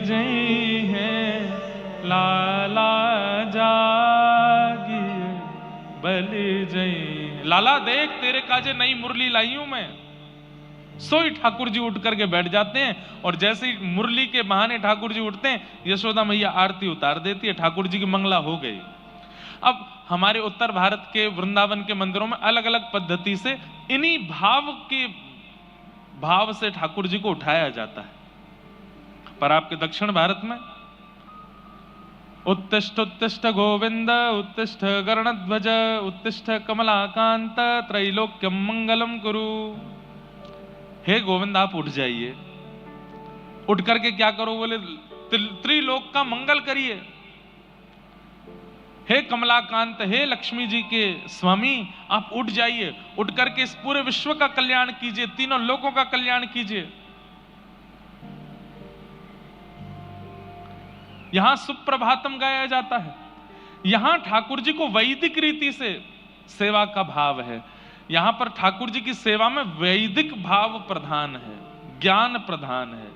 जई है लाला जागी बलि जई। लाला देख तेरे काजे नई मुरली लाई हूं मैं। सोई ठाकुर जी उठ करके बैठ जाते हैं और जैसे ही मुरली के बहाने ठाकुर जी उठते हैं, यशोदा मैया आरती उतार देती है, ठाकुर जी की मंगला हो गई। अब हमारे उत्तर भारत के वृंदावन के मंदिरों में अलग अलग पद्धति से इन्हीं भाव से ठाकुर जी को उठाया जाता है। पर आपके दक्षिण भारत में उत्तिष्ठ उत्तिष्ठ गोविंद उत्तिष्ठ गरुड़ध्वज उत्तिष्ठ कमलाकांत त्रैलोक्यम मंगलम कुरु। हे गोविंद आप उठ जाइए, उठ करके क्या करो, बोले त्रिलोक का मंगल करिए। हे कमलाकांत, हे लक्ष्मी जी के स्वामी आप उठ जाइए, उठ करके इस पूरे विश्व का कल्याण कीजिए, तीनों लोकों का कल्याण कीजिए। यहां सुप्रभातम गाया जाता है। यहां ठाकुर जी को वैदिक रीति से सेवा का भाव है। यहां पर ठाकुर जी की सेवा में वैदिक भाव प्रधान है, ज्ञान प्रधान है।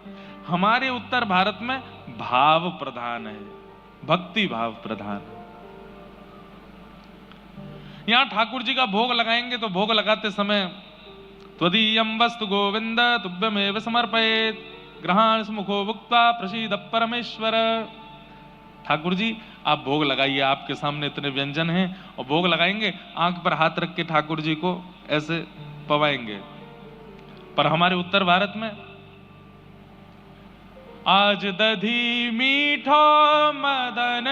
हमारे उत्तर भारत में भाव प्रधान है, भक्ति भाव प्रधान है। यहां ठाकुर जी का भोग लगाएंगे तो भोग लगाते समय त्वदीयं वस्तु गोविंद तुभ्यमेव समर्पयेत् ग्रहाण मुखो भुक्त्वा प्रसीद परमेश्वर। ठाकुर जी आप भोग लगाइए, आपके सामने इतने व्यंजन हैं, और भोग लगाएंगे, आंख पर हाथ रख के ठाकुर जी को ऐसे पवाएंगे। पर हमारे उत्तर भारत में आज दधी मीठो मदन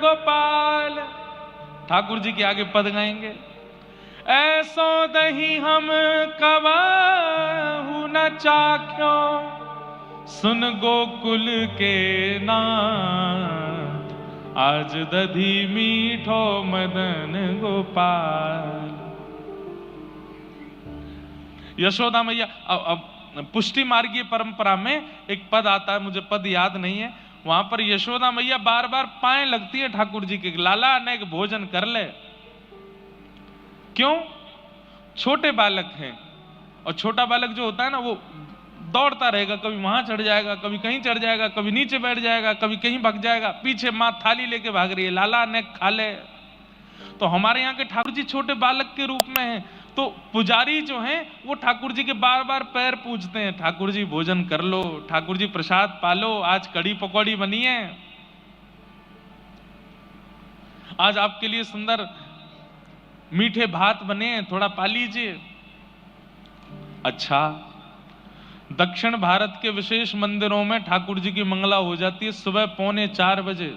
गोपाल, ठाकुर जी के आगे पद गाएंगे, ऐसो दही हम कबहु न चाख्यो सुन गोकुल के नाथ आज दधी मीठो मदन गोपाल। यशोदा मैया, अब पुष्टि मार्गीय परंपरा में एक पद आता है, मुझे पद याद नहीं है, वहां पर यशोदा मैया बार बार पाए लगती है ठाकुर जी के, लाला अनेक भोजन कर ले। क्यों? छोटे बालक हैं, और छोटा बालक जो होता है ना वो दौड़ता रहेगा, कभी वहां चढ़ जाएगा, कभी कहीं चढ़ जाएगा, कभी नीचे बैठ जाएगा, कभी कहीं भाग जाएगा, पीछे मां थाली लेके भाग रही है, लाला ने खा ले। तो हमारे यहाँ के ठाकुर जी छोटे बालक के रूप में हैं, तो पुजारी जो हैं वो ठाकुर जी के बार बार पैर पूजते हैं, ठाकुर जी भोजन कर लो, ठाकुर जी प्रसाद पालो, आज कड़ी पकौड़ी बनी है, आज आपके लिए सुंदर मीठे भात बने, थोड़ा पा लीजिए। अच्छा, दक्षिण भारत के विशेष मंदिरों में ठाकुर जी की मंगला हो जाती है सुबह 3:45 बजे।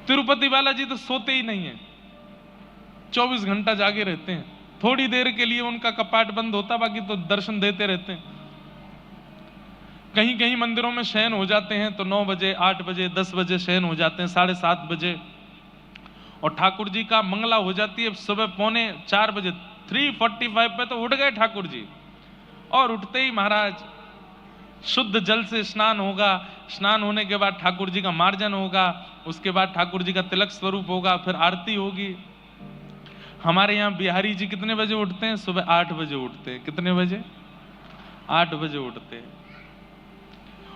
तिरुपति बालाजी तो सोते ही नहीं है, 24 घंटा जागे रहते हैं। थोड़ी देर के लिए उनका कपाट बंद होता, बाकी तो दर्शन देते रहते हैं। कहीं कहीं मंदिरों में शयन हो जाते हैं तो 9 बजे, 8 बजे, 10 बजे शयन हो जाते हैं, 7:30 बजे, और ठाकुर जी का मंगला हो जाती है सुबह 3:45 बजे। 3:45 पे तो उठ गए ठाकुर जी, और उठते ही महाराज शुद्ध जल से स्नान होगा, स्नान होने के बाद ठाकुर जी का मार्जन होगा, उसके बाद ठाकुर जी का तिलक स्वरूप होगा, फिर आरती होगी। हमारे यहाँ बिहारी जी कितने बजे उठते हैं? सुबह 8 बजे उठते हैं। कितने बजे? 8 बजे उठते हैं,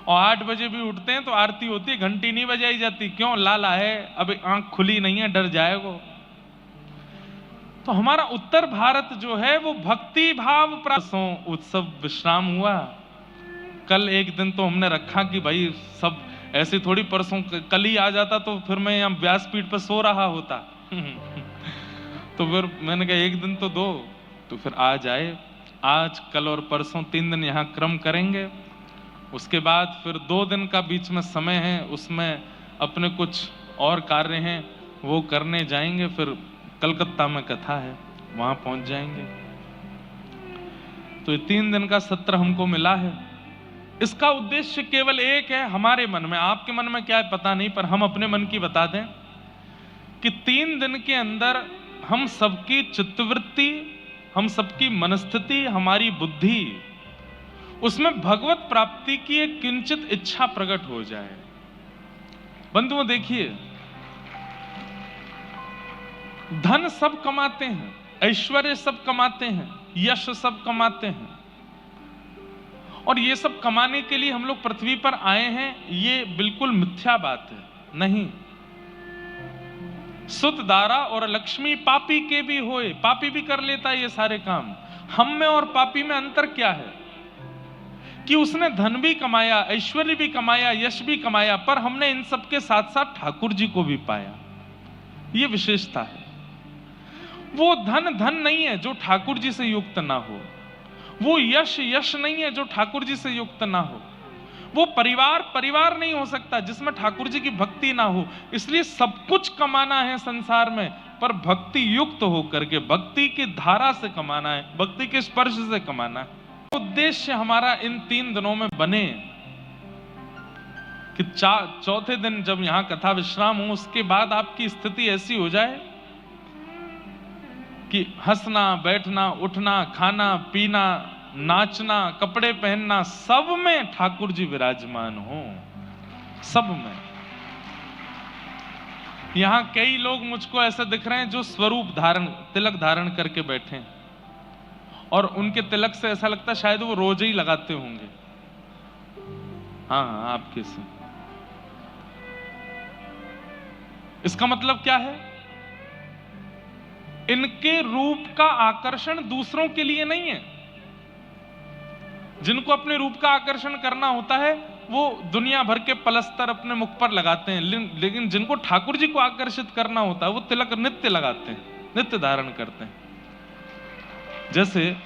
और 8 बजे भी उठते हैं तो आरती होती है, घंटी नहीं बजाई जाती। क्यों? लाला है, अभी आंख खुली नहीं है, डर जाएगा। तो हमारा उत्तर भारत जो है वो भक्ति भाव परसों उत्सव विश्राम हुआ। कल एक दिन तो हमने रखा कि भाई सब ऐसे थोड़ी, परसों कल ही आ जाता तो फिर मैं यहाँ व्यासपीठ पर सो रहा होता। तो फिर मैंने कहा एक दिन तो दो, तो फिर आ जाए। आज कल और परसों 3 दिन यहाँ क्रम करेंगे, उसके बाद फिर 2 दिन का बीच में समय है, उसमें अपने कुछ और कार्य हैं वो करने जाएंगे। फिर कलकत्ता में कथा है, वहां पहुंच जाएंगे। तो ये 3 दिन का सत्र हमको मिला है। इसका उद्देश्य केवल एक है हमारे मन में, आपके मन में क्या है पता नहीं, पर हम अपने मन की बता दें कि 3 दिन के अंदर हम सबकी चित्तवृत्ति, हम सबकी मनस्थिति, हमारी बुद्धि, उसमें भगवत प्राप्ति की एक किंचित इच्छा प्रकट हो जाए। बंधुओं देखिए, धन सब कमाते हैं, ऐश्वर्य सब कमाते हैं, यश सब कमाते हैं, और ये सब कमाने के लिए हम लोग पृथ्वी पर आए हैं, ये बिल्कुल मिथ्या बात है। नहीं, सुत दारा और लक्ष्मी पापी के भी होए, पापी भी कर लेता है ये सारे काम। हम में और पापी में अंतर क्या है कि उसने धन भी कमाया, ऐश्वर्य भी कमाया, यश भी कमाया, पर हमने इन सब के साथ साथ ठाकुर जी को भी पाया। ये विशेषता है। वो धन धन नहीं है जो ठाकुर जी से युक्त ना हो, वो यश यश नहीं है जो ठाकुर जी से युक्त ना हो, वो परिवार परिवार नहीं हो सकता जिसमें ठाकुर जी की भक्ति ना हो। इसलिए सब कुछ कमाना है संसार में, पर भक्ति युक्त होकर के, भक्ति की धारा से कमाना है, भक्ति के स्पर्श से कमाना है। उद्देश्य हमारा इन 3 दिनों में बने कि चौथे दिन जब यहां कथा विश्राम हो, उसके बाद आपकी स्थिति ऐसी हो जाए कि हंसना, बैठना, उठना, खाना, पीना, नाचना, कपड़े पहनना, सब में ठाकुर जी विराजमान हो, सब में। यहां कई लोग मुझको ऐसे दिख रहे हैं जो स्वरूप धारण, तिलक धारण करके बैठे हैं, और उनके तिलक से ऐसा लगता है शायद वो रोज ही लगाते होंगे। हाँ, आपके से। इसका मतलब क्या है? इनके रूप का आकर्षण दूसरों के लिए नहीं है। जिनको अपने रूप का आकर्षण करना होता है वो दुनिया भर के पलस्तर अपने मुख पर लगाते हैं, लेकिन जिनको ठाकुर जी को आकर्षित करना होता है वो तिलक नित्य लगाते हैं, नित्य धारण करते हैं। जैसे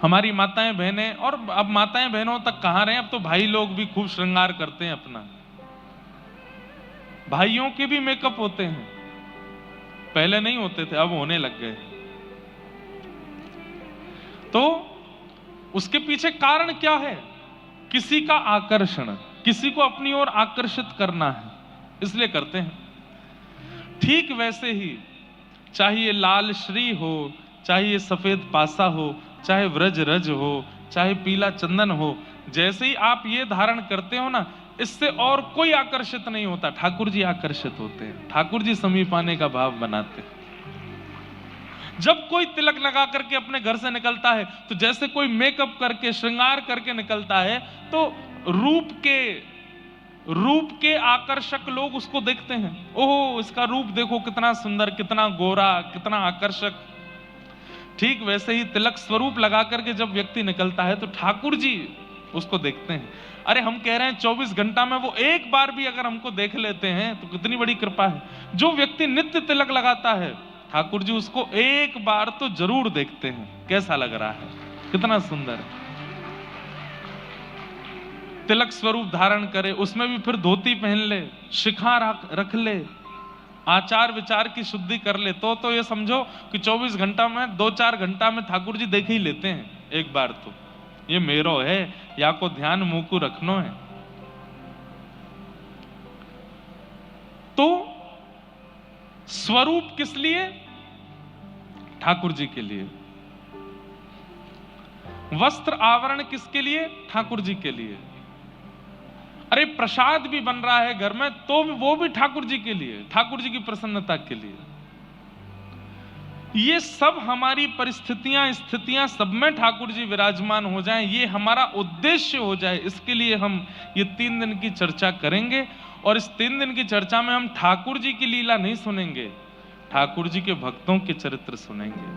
हमारी माताएं बहनें, और अब माताएं बहनों तक कहां रहे, अब तो भाई लोग भी खूब श्रृंगार करते हैं अपना। भाइयों के भी मेकअप होते हैं, पहले नहीं होते थे, अब होने लग गए। तो उसके पीछे कारण क्या है? किसी का आकर्षण, किसी को अपनी ओर आकर्षित करना है, इसलिए करते हैं। ठीक वैसे ही चाहे ये लाल श्री हो, चाहे ये सफेद पासा हो, चाहे व्रज रज हो, चाहे पीला चंदन हो, जैसे ही आप ये धारण करते हो ना, इससे और कोई आकर्षित नहीं होता, ठाकुर जी आकर्षित होते हैं, ठाकुर जी समीप आने का भाव बनाते हैं। जब कोई तिलक लगा करके अपने घर से निकलता है, तो जैसे कोई मेकअप करके श्रृंगार करके निकलता है, तो रूप के आकर्षक लोग उसको देखते हैं, ओह इसका रूप देखो कितना सुंदर, कितना गोरा, कितना आकर्षक। ठीक वैसे ही तिलक स्वरूप लगा करके जब व्यक्ति निकलता है तो ठाकुर जी उसको देखते हैं। अरे हम कह रहे हैं 24 घंटा में वो एक बार भी अगर हमको देख लेते हैं तो कितनी बड़ी कृपा है। जो व्यक्ति नित्य तिलक लगाता है, ठाकुर जी उसको एक बार तो जरूर देखते हैं, कैसा लग रहा है, कितना सुंदर। तिलक स्वरूप धारण करे, उसमें भी फिर धोती पहन ले, शिखा रख ले, आचार विचार की शुद्धि कर ले, तो ये समझो कि 24 घंटा में 2-4 घंटा में ठाकुर जी देख ही लेते हैं एक बार तो। ये मेरो है या को ध्यान मुंह रखनो है। तो स्वरूप किस लिए? ठाकुर जी के लिए। वस्त्र आवरण किसके लिए? ठाकुर जी के लिए। अरे प्रसाद भी बन रहा है घर में तो वो भी ठाकुर जी के लिए, ठाकुर जी की प्रसन्नता के लिए। ये सब हमारी परिस्थितियां, स्थितियां, सब में ठाकुर जी विराजमान हो जाएं, ये हमारा उद्देश्य हो जाए। इसके लिए हम ये 3 दिन की चर्चा करेंगे, और इस 3 दिन की चर्चा में हम ठाकुर जी की लीला नहीं सुनेंगे, ठाकुर जी के भक्तों के चरित्र सुनेंगे।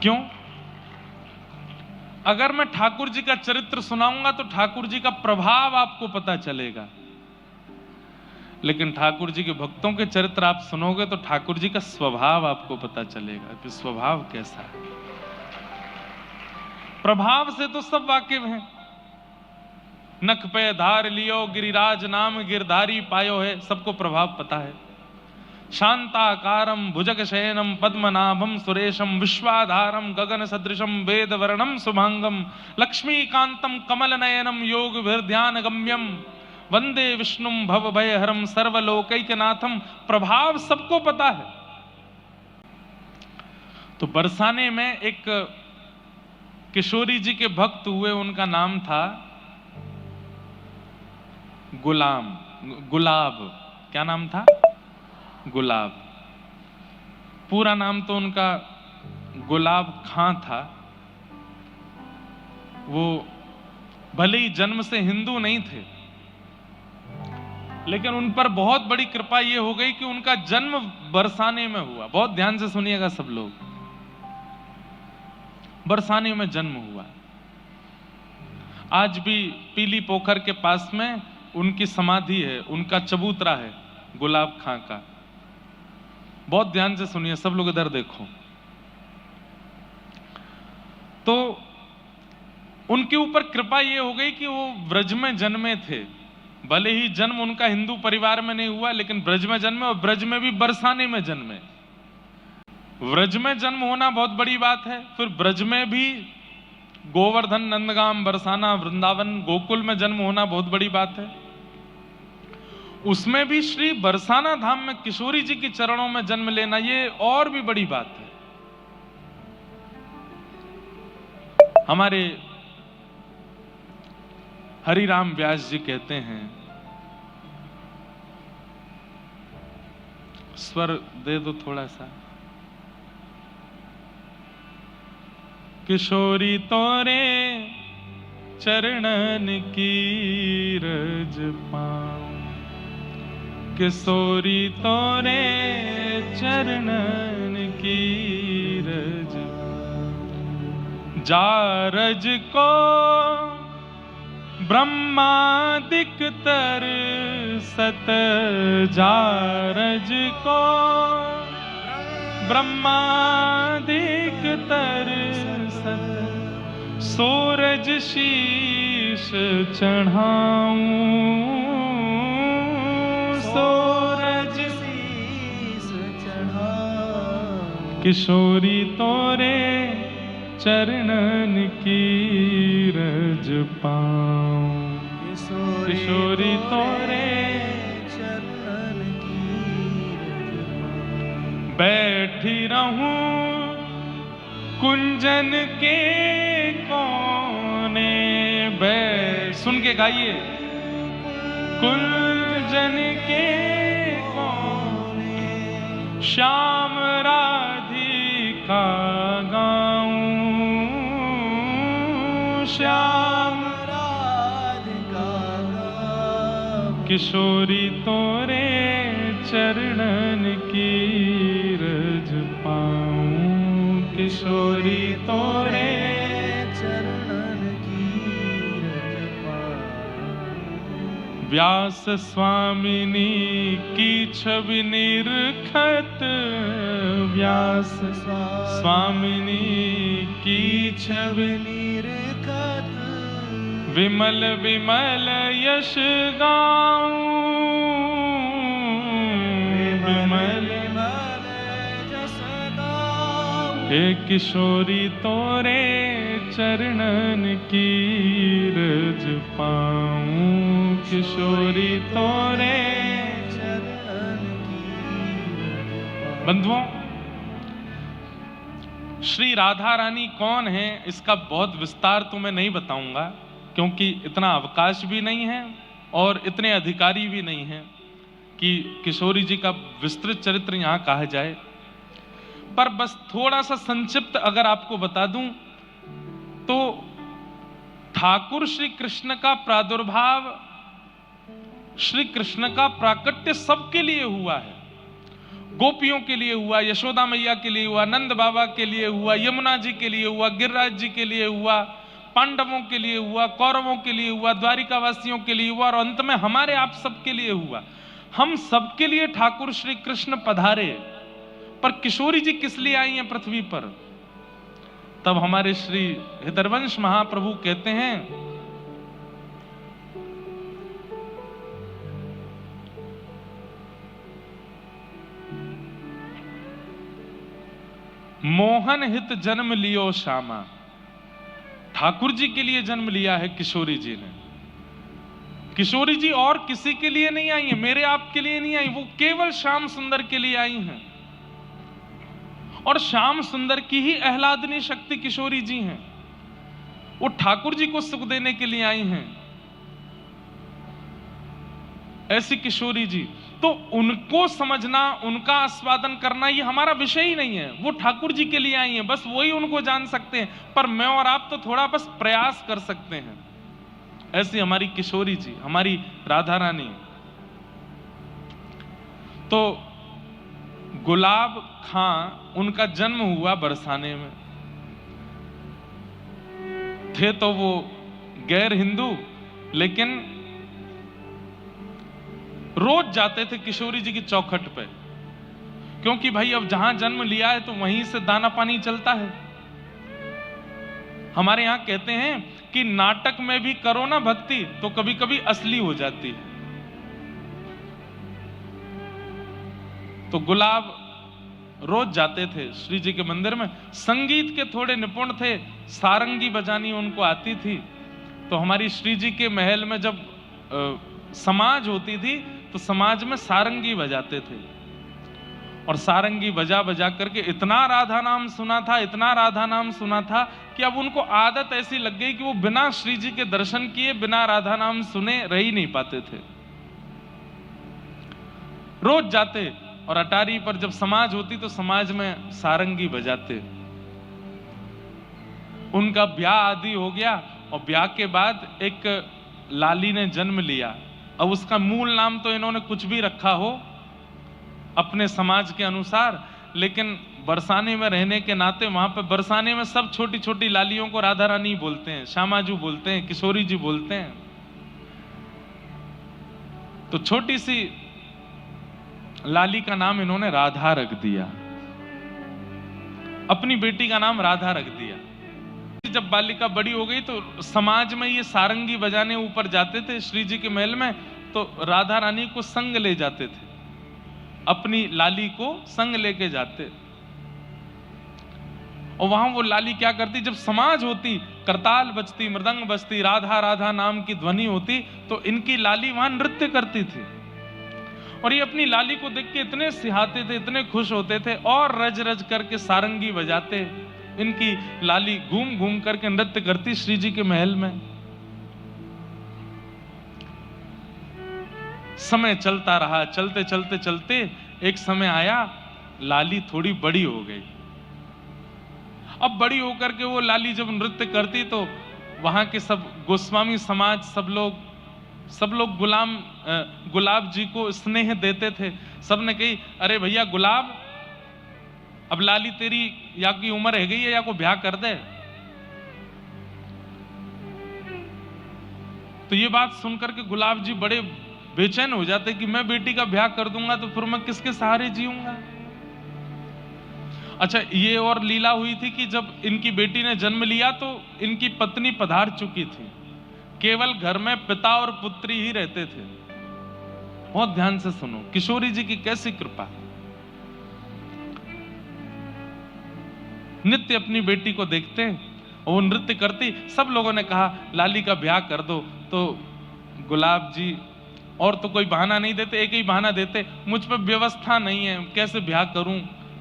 क्यों? अगर मैं ठाकुर जी का चरित्र सुनाऊंगा तो ठाकुर जी का प्रभाव आपको पता चलेगा, लेकिन ठाकुर जी के भक्तों के चरित्र आप सुनोगे तो ठाकुर जी का स्वभाव आपको पता चलेगा कि स्वभाव कैसा है। प्रभाव से तो सब वाकिफ हैं। नख पे धार लियो गिरिराज नाम गिरधारी पायो है, सबको प्रभाव पता है। शांताकारम भुजग शयनम पद्मनाभम सुरेशम विश्वाधारम गगन सदृशम वेद वर्णम शुभांगम लक्ष्मीकांतम कमल नयनम योग ध्यान गम्यम वंदे विष्णुम भव भयहरम सर्वलोकैकनाथम। प्रभाव सबको पता है। तो बरसाने में एक किशोरी जी के भक्त हुए, उनका नाम था गुलाब। क्या नाम था? गुलाब। पूरा नाम तो उनका गुलाब खां था, वो भले ही जन्म से हिंदू नहीं थे, लेकिन उन पर बहुत बड़ी कृपा ये हो गई कि उनका जन्म बरसाने में हुआ। बहुत ध्यान से सुनिएगा सब लोग, बरसाने में जन्म हुआ। आज भी पीली पोखर के पास में उनकी समाधि है, उनका चबूतरा है गुलाब खां का। बहुत ध्यान से सुनिए सब लोग, इधर देखो। तो उनके ऊपर कृपा ये हो गई कि वो ब्रज में जन्मे थे। भले ही जन्म उनका हिंदू परिवार में नहीं हुआ, लेकिन ब्रज में जन्मे, और ब्रज में भी बरसाने में जन्मे। ब्रज में जन्म होना बहुत बड़ी बात है। फिर ब्रज में भी गोवर्धन, नंदगाम, बरसाना, वृंदावन, गोकुल में जन्म होना बहुत बड़ी बात है। उसमें भी श्री बरसाना धाम में किशोरी जी के चरणों में जन्म लेना, ये और भी बड़ी बात है। हमारे हरिराम व्यास जी कहते हैं, स्वर दे दो थोड़ा सा। किशोरी तोरे चरणन की रज पाऊं, किशोरी तोरे चरणन की रज, जारज को ब्रह्मादिक तर सत, जारज को ब्रह्मादिक तर सत, सूरज शीश चढ़ाऊं, सूरज शीश चढ़ाऊं, किशोरी तोरे चरणन की रज पाऊं, किशोरी तोरे चरणन की रज पाऊं, बैठी रहूं कुंजन के कोने, सुन के गाइए, कुंजन के कोने श्याम राधिका गाऊं, श्याम राधिका गाऊं, किशोरी तोरे चरणन की रज पाऊं, किशोरी तोरे चरणन की रज पाऊं। व्यास स्वामिनी की छवि निरखत, व्यास स्वामिनी की छवि निरखत, विमल विमल यश गाऊं, विमल विमल यश गाऊं, हे किशोरी तोरे चरणन की रज पाऊं, किशोरी तोरे चरणन की रज पाऊं। बंधुओं, श्री राधा रानी कौन है इसका बहुत विस्तार तो मैं नहीं बताऊंगा, क्योंकि इतना अवकाश भी नहीं है और इतने अधिकारी भी नहीं है कि किशोरी जी का विस्तृत चरित्र यहां कहा जाए। पर बस थोड़ा सा संक्षिप्त अगर आपको बता दूं तो ठाकुर श्री कृष्ण का प्रादुर्भाव, श्री कृष्ण का प्राकट्य सबके लिए हुआ है। गोपियों के लिए हुआ, यशोदा मैया के लिए हुआ, नंद बाबा के लिए हुआ, यमुना जी के लिए हुआ, गिरिराज जी के लिए हुआ, पांडवों के लिए हुआ, कौरवों के लिए हुआ, द्वारिका वासियों के लिए हुआ, और अंत में हमारे आप सबके लिए हुआ। हम सबके लिए ठाकुर श्री कृष्ण पधारे। पर किशोरी जी किस लिए आई हैं पृथ्वी पर? तब हमारे श्री हृदयवंश महाप्रभु कहते हैं, मोहन हित जन्म लियो श्यामा। ठाकुर जी के लिए जन्म लिया है किशोरी जी ने। किशोरी जी और किसी के लिए नहीं आई है, मेरे आपके लिए नहीं आई, वो केवल श्याम सुंदर के लिए आई हैं। और श्याम सुंदर की ही आह्लादनी शक्ति किशोरी जी हैं। वो ठाकुर जी को सुख देने के लिए आई हैं। ऐसी किशोरी जी तो उनको समझना, उनका आस्वादन करना ये हमारा विषय ही नहीं है। वो ठाकुर जी के लिए आई हैं, बस वही उनको जान सकते हैं, पर मैं और आप तो थोड़ा बस प्रयास कर सकते हैं। ऐसी हमारी किशोरी जी, हमारी राधा रानी। तो गुलाब खां, उनका जन्म हुआ बरसाने में। थे तो वो गैर हिंदू, लेकिन रोज जाते थे किशोरी जी की चौखट पे, क्योंकि भाई अब जहां जन्म लिया है तो वहीं से दाना पानी चलता है। हमारे यहां कहते हैं कि नाटक में भी करो ना भक्ति तो कभी कभी असली हो जाती है। तो गुलाब रोज जाते थे श्री जी के मंदिर में। संगीत के थोड़े निपुण थे, सारंगी बजानी उनको आती थी। तो हमारी श्री जी के महल में जब समाज होती थी तो समाज में सारंगी बजाते थे, और सारंगी बजा बजा करके इतना राधा नाम सुना था, इतना राधा नाम सुना था कि अब उनको आदत ऐसी लग गई कि वो बिना श्री जी के दर्शन किए, बिना राधा नाम सुने रह ही नहीं पाते थे। रोज जाते, और अटारी पर जब समाज होती तो समाज में सारंगी बजाते। उनका ब्याह आदि हो गया, और ब्याह के बाद एक लाली ने जन्म लिया। अब उसका मूल नाम तो इन्होंने कुछ भी रखा हो अपने समाज के अनुसार, लेकिन बरसाने में रहने के नाते वहां पे बरसाने में सब छोटी छोटी लालियों को राधा रानी बोलते हैं, श्यामाजू बोलते हैं, किशोरी जी बोलते हैं। तो छोटी सी लाली का नाम इन्होंने राधा रख दिया, अपनी बेटी का नाम राधा रख दिया। जब बालिका बड़ी हो गई तो समाज में ये सारंगी बजाने ऊपर जाते थे श्री जी के महल में, तो राधा रानी को संग ले जाते थे, अपनी लाली को संग लेके जाते। और वहां वो लाली क्या करती, जब समाज होती, करताल बजती, मृदंग बजती, राधा राधा नाम की ध्वनि होती, तो इनकी लाली वहां नृत्य करती थी। और ये अपनी लाली को देख के इतने सिहाते थे, इतने खुश होते थे, और रज रज करके सारंगी बजाते। इनकी लाली घूम घूम करके नृत्य करती श्री जी के महल में। समय चलता रहा, चलते चलते चलते एक समय आया, लाली थोड़ी बड़ी हो गई। अब बड़ी होकर के वो लाली जब नृत्य करती तो वहां के सब गोस्वामी समाज, सब लोग गुलाब जी को स्नेह देते थे। सबने कही, अरे भैया गुलाब, अब लाली तेरी या की उम्र है गई है, या को ब्याह कर दे। तो ये बात सुनकर के गुलाब जी बड़े बेचैन हो जाते कि मैं बेटी का ब्याह कर दूंगा तो फिर मैं किसके सहारे जीऊंगा। अच्छा, ये और लीला हुई थी कि जब इनकी बेटी ने जन्म लिया तो इनकी पत्नी पधार चुकी थी, केवल घर में पिता और पुत्री ही रहते थे। बहुत ध्यान से सुनो, किशोरी जी की कैसी कृपा। नित्य अपनी बेटी को देखते और वो नृत्य करती। सब लोगों ने कहा लाली का ब्याह कर दो, तो गुलाब जी और तो कोई बहाना नहीं देते, एक ही बहाना देते, मुझ पर व्यवस्था नहीं है, कैसे ब्याह करूं।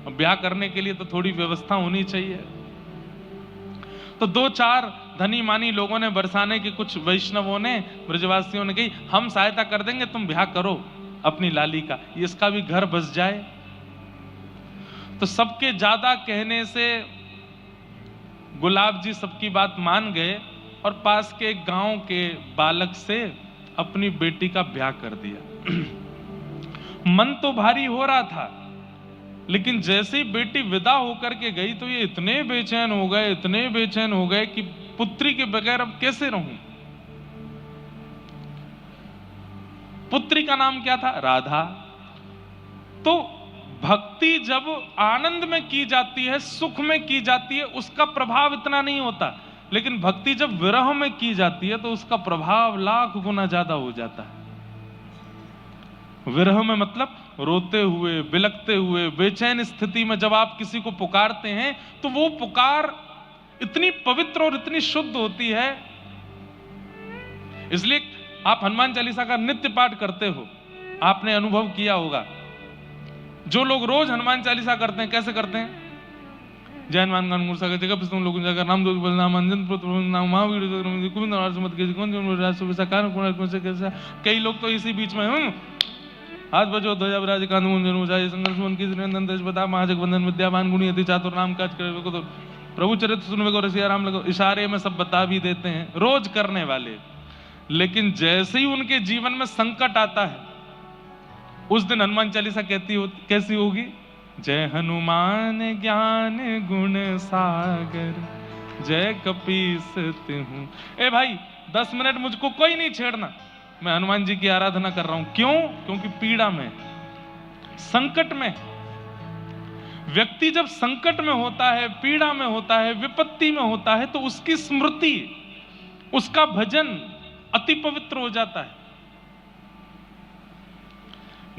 ब्याह करने के लिए तो थोड़ी व्यवस्था होनी चाहिए। तो दो चार धनी मानी लोगों ने, बरसाने के कुछ वैष्णवों ने, ब्रजवासियों ने कही, हम सहायता कर देंगे, तुम ब्याह करो अपनी लाली का, इसका भी घर बस जाए। तो सबके ज्यादा कहने से गुलाब जी सबकी बात मान गए और पास के एक गांव के बालक से अपनी बेटी का ब्याह कर दिया। मन तो भारी हो रहा था, लेकिन जैसे ही बेटी विदा होकर के गई तो ये इतने बेचैन हो गए, इतने बेचैन हो गए कि पुत्री के बगैर अब कैसे रहूं। पुत्री का नाम क्या था? राधा। तो भक्ति जब आनंद में की जाती है, सुख में की जाती है, उसका प्रभाव इतना नहीं होता, लेकिन भक्ति जब विरह में की जाती है तो उसका प्रभाव लाख गुना ज्यादा हो जाता है। विरह में मतलब रोते हुए, बिलखते हुए, बेचैन स्थिति में जब आप किसी को पुकारते हैं तो वो पुकार इतनी पवित्र और इतनी शुद्ध होती है। इसलिए आप हनुमान चालीसा का नित्य पाठ करते हो, आपने अनुभव किया होगा। जो लोग रोज हनुमान चालीसा करते हैं, कैसे करते हैं? जय हनुमान ज्ञान गुण सागर जगत तुम लोग जगह नाम दो बलनाम अंजन पुत्र नाम महावीर गोविंद सुमत के कौन राज सुबह कान कई लोग तो इसी बीच में हाथ बजो ध्वजा विराज कांध मुंजन ऊंचाई संघर्ष मन की निरंजन देश बता महाजगवंदन विद्यावान गुणी अति चातुर नाम काज करे को तो प्रभु चरित्र सुनवे को रसिया राम लगो। इशारे में सब बता भी देते हैं, रोज करने वाले। लेकिन जैसे ही उनके जीवन में संकट आता है, उस दिन हनुमान चालीसा कैसी होगी? जय हनुमान ज्ञान गुण सागर, जय कपीस तिहु। ए भाई 10 मिनट मुझको कोई नहीं छेड़ना, मैं हनुमान जी की आराधना कर रहा हूं। क्यों? क्योंकि पीड़ा में, संकट में। व्यक्ति जब संकट में होता है, पीड़ा में होता है, विपत्ति में होता है, तो उसकी स्मृति, उसका भजन अति पवित्र हो जाता है।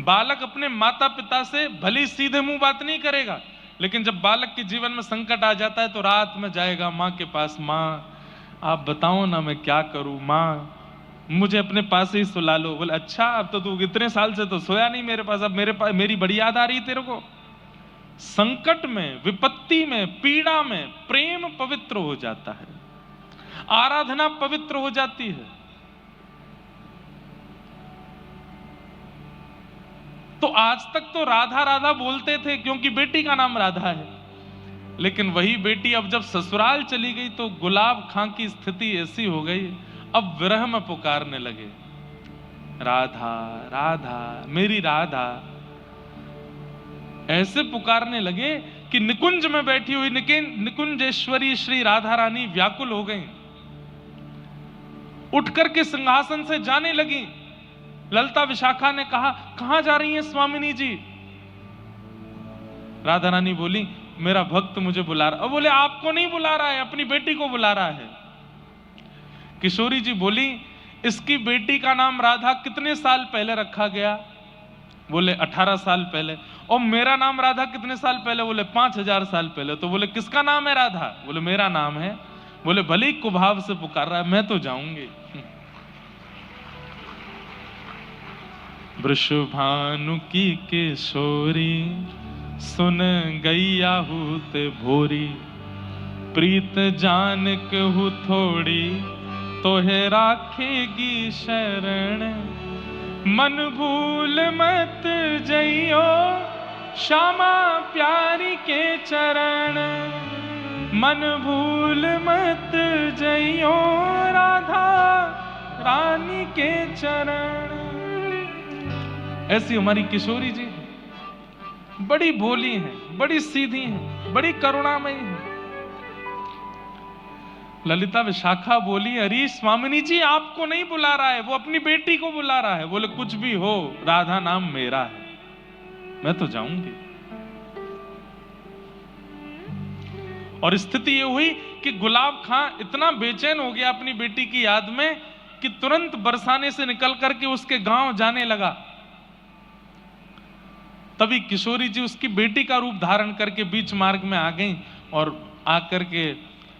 बालक अपने माता पिता से भले सीधे मुंह बात नहीं करेगा, लेकिन जब बालक के जीवन में संकट आ जाता है तो रात में जाएगा मां के पास, मां आप बताओ ना मैं क्या करूं, मां मुझे अपने पास ही सुला लो। बोले अच्छा, अब तो तू इतने साल से तो सोया नहीं मेरे पास, अब मेरी बड़ी याद आ रही तेरे को। संकट में, विपत्ति में, पीड़ा में प्रेम पवित्र हो जाता है, आराधना पवित्र हो जाती है। तो आज तक तो राधा राधा बोलते थे क्योंकि बेटी का नाम राधा है, लेकिन वही बेटी अब जब ससुराल चली गई तो गुलाब खां की स्थिति ऐसी हो गई, अब विरह में पुकारने लगे, राधा राधा मेरी राधा। ऐसे पुकारने लगे कि निकुंज में बैठी हुई निकुंजेश्वरी श्री राधा रानी व्याकुल हो गई, उठकर के सिंहासन से जाने लगी। ललता विशाखा ने कहा, कहां जा रही हैं स्वामिनी जी? राधा रानी बोली, मेरा भक्त मुझे बुला रहा। बोले आपको नहीं बुला रहा है, अपनी बेटी को बुला रहा है। किशोरी जी बोली, इसकी बेटी का नाम राधा कितने साल पहले रखा गया? बोले 18 साल पहले। और मेरा नाम राधा कितने साल पहले? बोले 5000 साल पहले। तो बोले किसका नाम है राधा? बोले मेरा नाम है। बोले भले ही कुभाव से पुकार रहा है, मैं तो जाऊंगी। वृषभानु की किशोरी सुन गई आहूत भोरी, प्रीत जान कहू थोड़ी तोहे राखेगी शरण। मन भूल मत जइयो श्यामा प्यारी के चरण, मन भूल मत जइयो राधा रानी के चरण। ऐसी हमारी किशोरी जी बड़ी भोली हैं, बड़ी सीधी हैं, बड़ी करुणामयी हैं। ललिता विशाखा बोली, अरे स्वामिनी जी आपको नहीं बुला रहा है, वो अपनी बेटी को बुला रहा है। बोले कुछ भी हो, राधा नाम मेरा है, मैं तो जाऊंगी। और स्थिति ये हुई कि गुलाब खां इतना बेचैन हो गया अपनी बेटी की याद में कि तुरंत बरसाने से निकल करके उसके गांव जाने लगा। तभी किशोरी जी उसकी बेटी का रूप धारण करके बीच मार्ग में आ गई और आकर के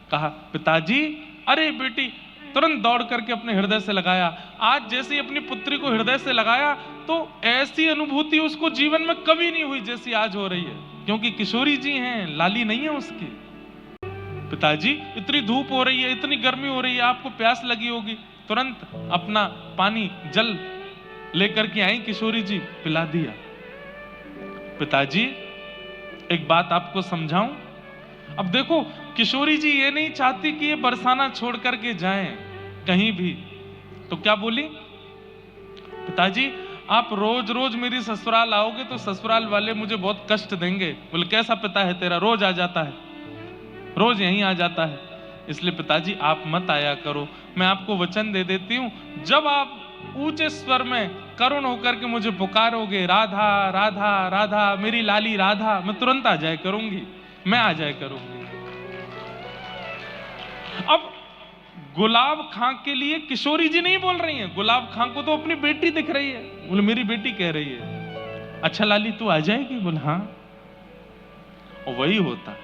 कहा, पिताजी। अरे बेटी तुरंत दौड़ करके अपने हृदय से लगाया। आज जैसे अपनी पुत्री को हृदय से लगाया तो ऐसी अनुभूति उसको जीवन में कभी नहीं हुई जैसी आज हो रही है, क्योंकि किशोरी जी हैं, लाली नहीं है उसकी। पिताजी इतनी धूप हो रही है, इतनी गर्मी हो रही है, आपको प्यास लगी होगी। तुरंत अपना पानी जल लेकर के आई किशोरी जी, पिला दिया। पिताजी एक बात आपको समझाऊं। अब देखो किशोरी जी ये नहीं चाहती कि ये बरसाना छोड़ करके जाएं कहीं भी, तो क्या बोली, पिताजी आप रोज रोज मेरी ससुराल आओगे तो ससुराल वाले मुझे बहुत कष्ट देंगे। बोले कैसा पिता है तेरा, रोज आ जाता है, रोज यहीं आ जाता है, इसलिए पिताजी आप मत आया करो। मैं आपको वचन दे देती हूं, जब आप ऊंचे स्वर में करुण होकर के मुझे पुकारोगे, राधा राधा राधा मेरी लाली राधा, मैं तुरंत आ जाया करूंगी, मैं आ जाया करूंगी। अब गुलाब खां के लिए किशोरी जी नहीं बोल रही हैं, गुलाब खां को तो अपनी बेटी दिख रही है। बोले मेरी बेटी कह रही है, अच्छा लाली तू आ जाएगी? बोले हाँ। और वही होता,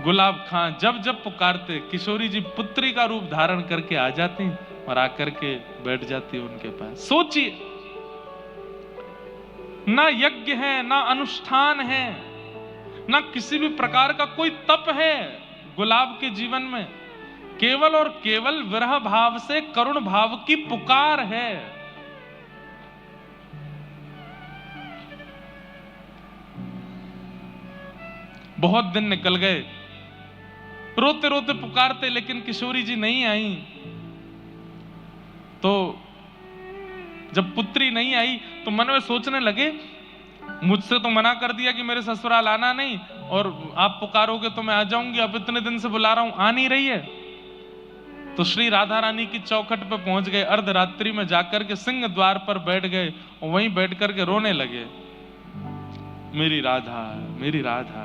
गुलाब खां जब जब पुकारते किशोरी जी पुत्री का रूप धारण करके आ जाती और आकर के बैठ जाती उनके पास। सोचिए, ना यज्ञ है, ना अनुष्ठान है, ना किसी भी प्रकार का कोई तप है गुलाब के जीवन में, केवल और केवल विरह भाव से करुण भाव की पुकार है। बहुत दिन निकल गए, रोते रोते पुकारते, लेकिन किशोरी जी नहीं आई। तो जब पुत्री नहीं आई तो मन में सोचने लगे, मुझसे तो मना कर दिया कि मेरे ससुराल आना नहीं, और आप पुकारोगे तो मैं आ जाऊंगी, अब इतने दिन से बुला रहा हूं, आ नहीं रही है। तो श्री राधा रानी की चौखट पे पहुंच गए, अर्धरात्रि में जाकर के सिंह द्वार पर बैठ गए और वहीं बैठ करके रोने लगे, मेरी राधा, मेरी राधा,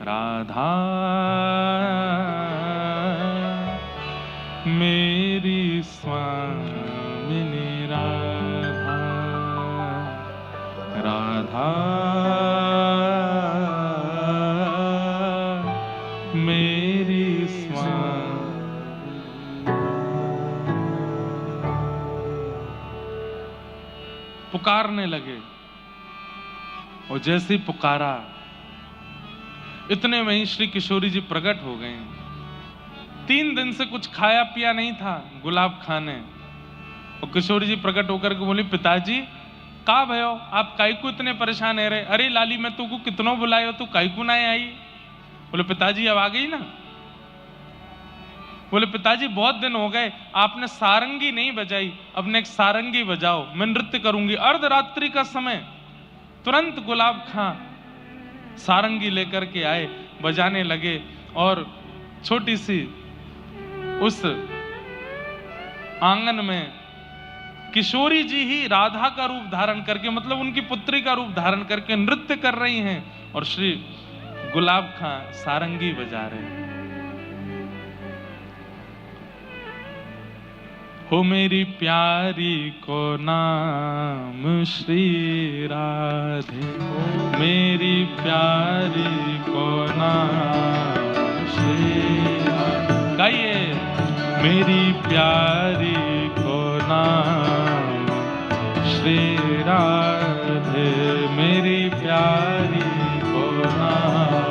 राधा मेरी स्वामिनी राधा, राधा मेरी पुकारने लगे। और जैसे ही पुकारा, इतने में ही श्री किशोरी जी प्रकट हो गए। 3 दिन से कुछ खाया पिया नहीं था गुलाब खां ने। और किशोरी जी प्रकट होकर के बोली, पिताजी का भयो, आप काई को इतने परेशान है रहे? अरे लाली, मैं तुमको कितनों बुलायो, तू काई को ना आई? बोले पिताजी अब आ गई ना। बोले पिताजी बहुत दिन हो गए, आपने सारंगी नहीं बजाई, अपने एक सारंगी बजाओ, मैं नृत्य करूंगी। अर्धरात्रि का समय, तुरंत गुलाब खां सारंगी लेकर के आए, बजाने लगे। और छोटी सी उस आंगन में किशोरी जी ही राधा का रूप धारण करके, मतलब उनकी पुत्री का रूप धारण करके नृत्य कर रही हैं, और श्री गुलाब खां सारंगी बजा रहे हैं। हो मेरी प्यारी को नाम श्री राधे, मेरी प्यारी को नाम श्री राधे। गाइए, मेरी प्यारी को नाम श्री राधे, मेरी प्यारी को नाम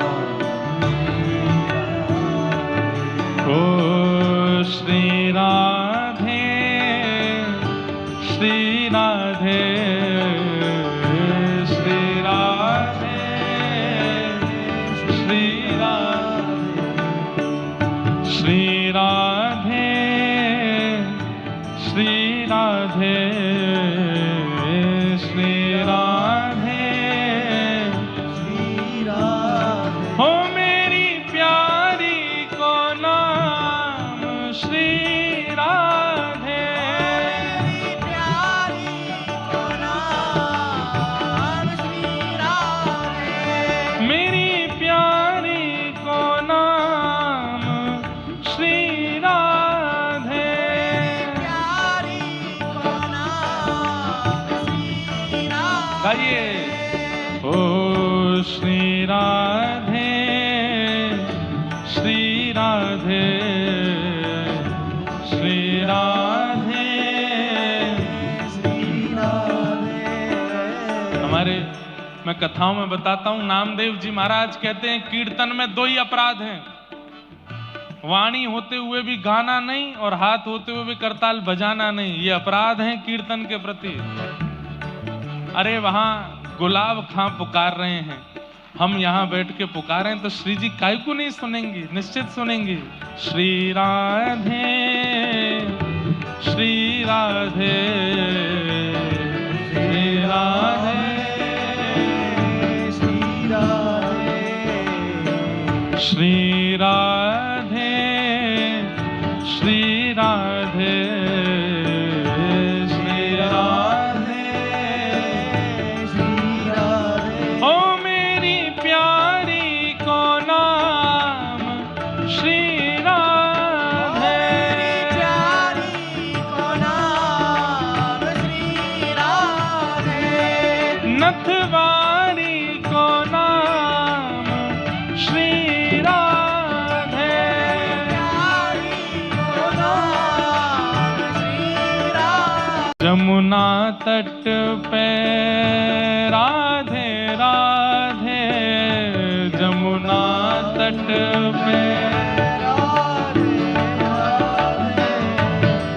ओ श्री राधे, श्री राधे, श्री राधे, श्री राधे, श्री राधे, श्री राधे, श्री राधे, श्री राधे। हो मेरी प्यारी को नाम श्री राधे, मेरी प्यारी को नाम श्री राधे, गाइए। ओ श्री राधे, श्री राधे, श्री राधे, श्री राधे। हमारे, मैं कथाओं में बताता हूं, नामदेव जी महाराज कहते हैं कीर्तन में 2 ही अपराध हैं, वाणी होते हुए भी गाना नहीं और हाथ होते हुए भी करताल बजाना नहीं। ये अपराध हैं कीर्तन के प्रति। अरे वहां गुलाब खां पुकार रहे हैं, हम यहाँ बैठ के पुकारे हैं, तो श्री जी काहे को नहीं सुनेंगी? निश्चित सुनेंगी। श्री राधे, श्री राधे, श्री राधे, श्री राधे, श्री राधे, श्री राधे, श्री राधे, श्री राधे। ओ मेरी प्यारी को नाम श्री राधे, प्यारी को नाम श्री राधे, नथवारी को नाम श्री राधे, प्यारी को नाम श्री राधे। जमुना तट पे राधे राधे, जमुना तट पे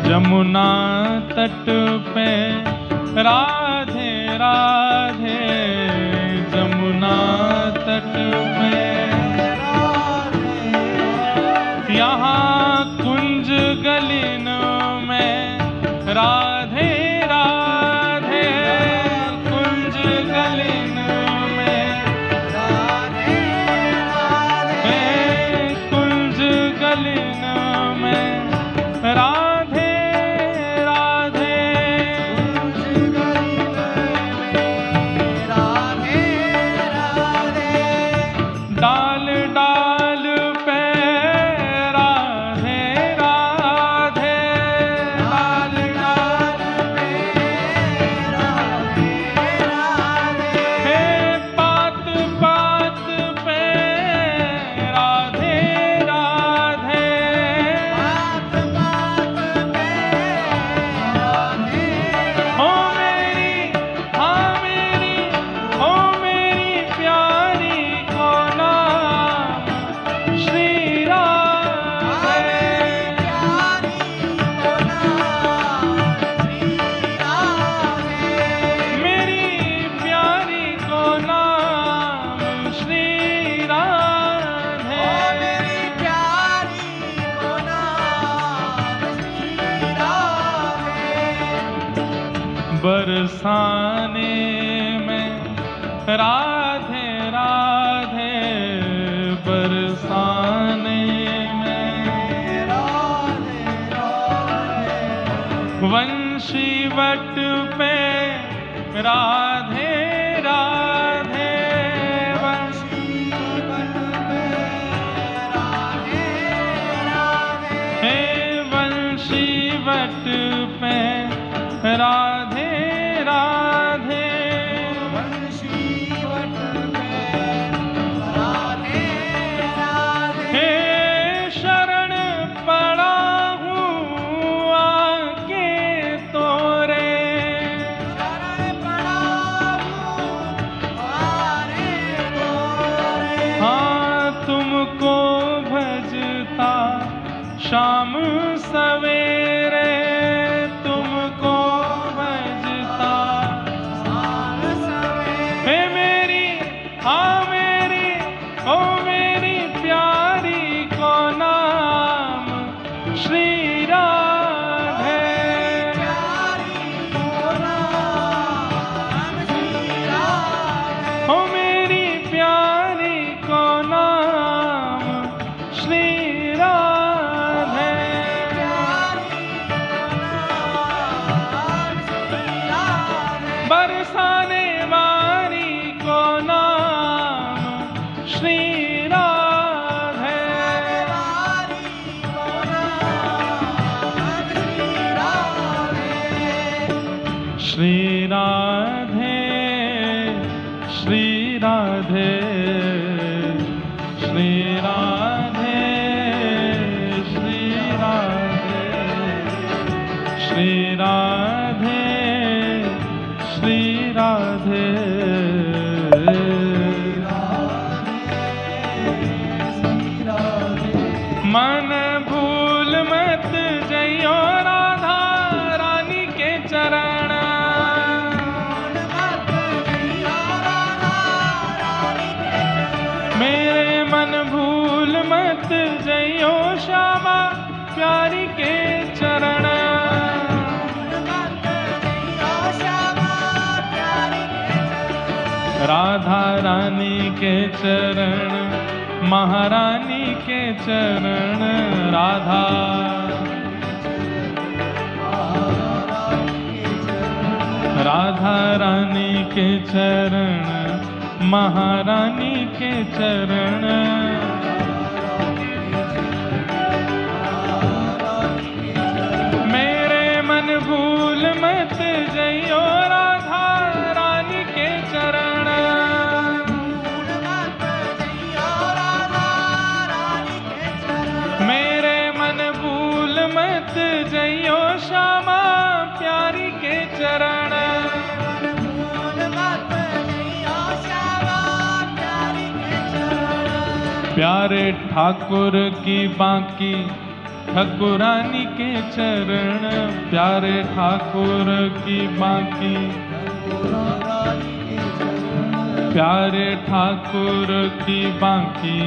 जमुना तट पे राधे राधे, जमुना तट पे गलिन में राधे राधे, कुंज गलिन में राधे राधे, कुंज गलिन में राधे राधे, कुंज गलिन में राधे राधे, डाल डाल पे राधे राधे, डाल डाल पे राधे राधे, हे पात पात पे राधे राधे, पात पात पे राधे, हो मेरी हाँ मेरी, हो मेरी प्यारी को नाम श्री राधे, प्यारी को नाम श्री राधे, मेरी प्यारी को नाम श्री राधे, मेरी प्यारी को नाम श्री राधे, बरसाने में राधे राधे, बरसाने में राधे राधे, वंशी वट पे राधे राधे, वंशी वट पे राधे राधे, हे वंशी वट पे राधे राधे, वंशी वट पे राधे राधे, हे शरण पड़ा हूँ आके तोरे, शरण पड़ा हूँ आरे तोरे, हाँ तुमको भजता शाम सवेरे, तुमको भजता शाम सवेरे, हे मेरी हाँ मेरी, ओ मेरी प्यारी को नाम श्री राधे, प्यारी को नाम श्री राधे, ओ मेरी प्यारी को नाम श्री राधे, प्यारी को नाम श्री राधे, बरसाने वाली को नाम श्री राधे, श्री राधे, श्री राधे, श्री राधे, श्री राधे, श्री राधे, श्री राधे, मन भूल मत जइयो राधा रानी के चरण, मेरे मन भूल मत जइयो श्यामा प्यारी के चरण, राधा रानी के चरण, महारानी के चरण, राधा राधा रानी के चरण, महारानी के चरण, मेरे मन भूल मत जइयो राधा रानी के चरण, मेरे मन भूल मत जइयो श्यामा प्यारी के चरण, प्यारे ठाकुर की बाकी ठाकुरानी के चरण, प्यारे ठाकुर की बाकी, प्यारे ठाकुर की बाकी